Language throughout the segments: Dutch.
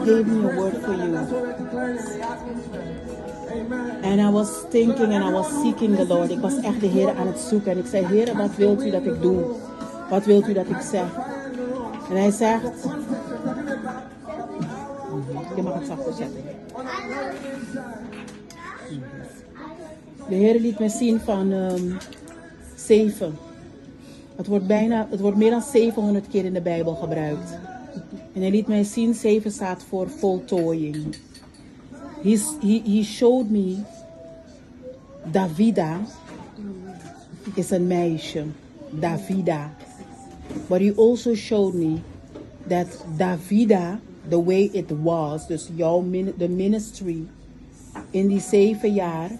gave me a word for you. And I was thinking and I was seeking the Lord. Ik was echt de Heer aan het zoeken. En ik zei, Heer, wat wilt u dat ik doe? Wat wilt u dat ik zeg? En hij zegt, je mag het zachter zetten. De Heer liet me zien van 7. Het wordt meer dan 700 keer in de Bijbel gebruikt. En hij liet mij zien, 7 staat voor voltooiing. He showed me, Davida is een meisje. Davida. But he also showed me that Davida, the way it was, dus de ministry in die 7 jaar,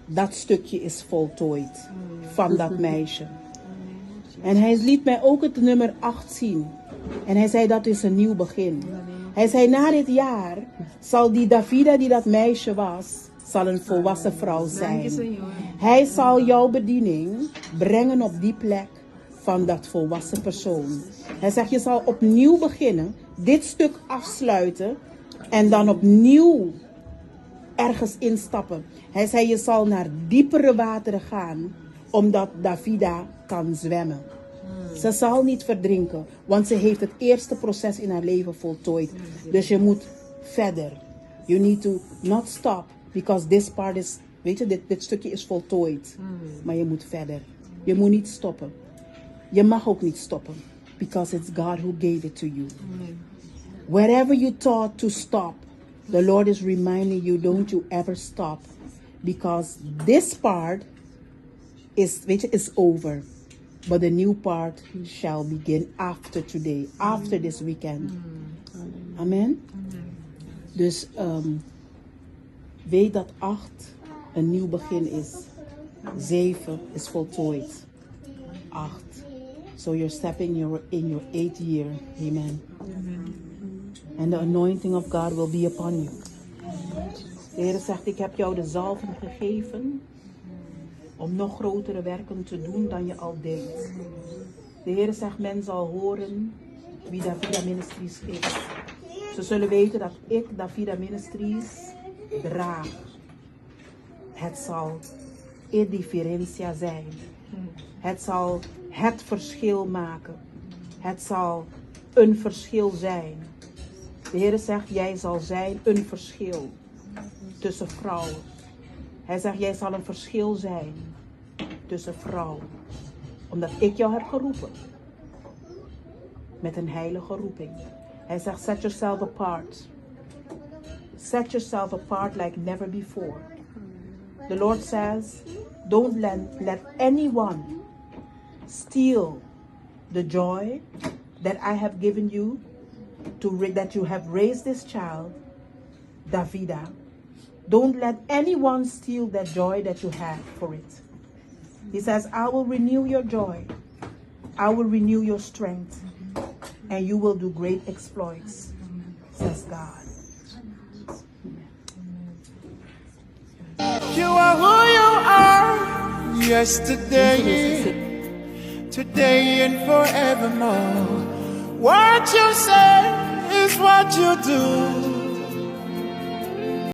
dat stukje is voltooid van dat meisje. En hij liet mij ook het nummer 8 zien. En hij zei, dat is een nieuw begin. Hij zei, na dit jaar zal die Davida die dat meisje was, zal een volwassen vrouw zijn. Hij zal jouw bediening brengen op die plek van dat volwassen persoon. Hij zegt, je zal opnieuw beginnen, dit stuk afsluiten en dan opnieuw ergens instappen. Hij zei, je zal naar diepere wateren gaan, omdat Davida kan zwemmen. Ze zal niet verdrinken, want ze heeft het eerste proces in haar leven voltooid. Dus je moet verder. You need to not stop, because this part is, weet je, dit stukje is voltooid. Maar je moet verder. Je moet niet stoppen. Je mag ook niet stoppen, because it's God who gave it to you. Wherever you thought to stop, the Lord is reminding you, don't you ever stop, because this part is, weet je, is over. But the new part shall begin after today, after this weekend. Amen. Dus weet dat 8 een nieuw begin is. 7 is voltooid. 8. So you're stepping in your 8th year. Amen. And the anointing of God will be upon you. De Heer zegt, ik heb jou de zalving gegeven om nog grotere werken te doen dan je al deed. De Heer zegt, men zal horen wie Davida Ministries is. Ze zullen weten dat ik Davida Ministries draag. Het zal e differentia zijn. Het zal het verschil maken. Het zal een verschil zijn. De Heer zegt, jij zal zijn een verschil tussen vrouwen. Hij zegt, jij zal een verschil zijn tussen vrouwen. Omdat ik jou heb geroepen. Met een heilige roeping. Hij zegt, set yourself apart. Set yourself apart like never before. The Lord says, don't let anyone steal the joy that I have given you, that you have raised this child, Davida. Don't let anyone steal that joy that you have for it. He says, I will renew your joy. I will renew your strength. And you will do great exploits, says God. You are who you are, yesterday, today and forevermore. What you say is what you do.